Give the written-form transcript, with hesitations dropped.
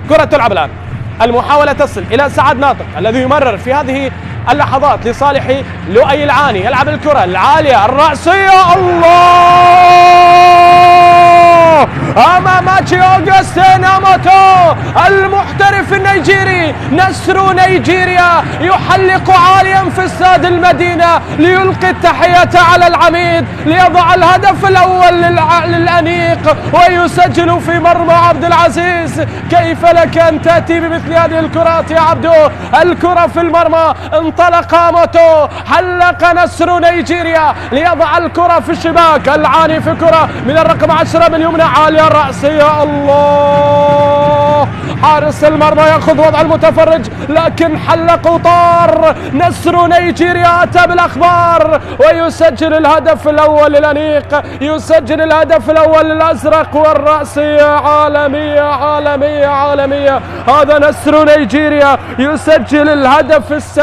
كرة تلعب الآن، المحاولة تصل إلى سعد ناطق الذي يمرر في هذه اللحظات لصالح لؤي العاني. يلعب الكرة العالية الرأسية، الله أماماتشي أوغستين أموتو المحترف النيجيري. نسر نيجيريا يحلق عاليا في استاد المدينة ليلقي التحية على العميد ليضع الهدف الأول للأنيق ويسجل في مرمى عبد العزيز. كيف لك أن تأتي بمثل هذه الكرات يا عبدو؟ الكرة في المرمى، انطلق أموتو، حلق نسر نيجيريا ليضع الكرة في الشباك. العاني في كرة من الرقم 10 باليمنى عالية الرأسية، الله حارس المرمى يأخذ وضع المتفرج لكن حلق وطار. نسر نيجيريا أتى بالأخبار ويسجل الهدف الأول للأنيق، يسجل الهدف الأول للأزرق والرأسية. عالمية عالمية عالمية، هذا نسر نيجيريا يسجل الهدف السادس.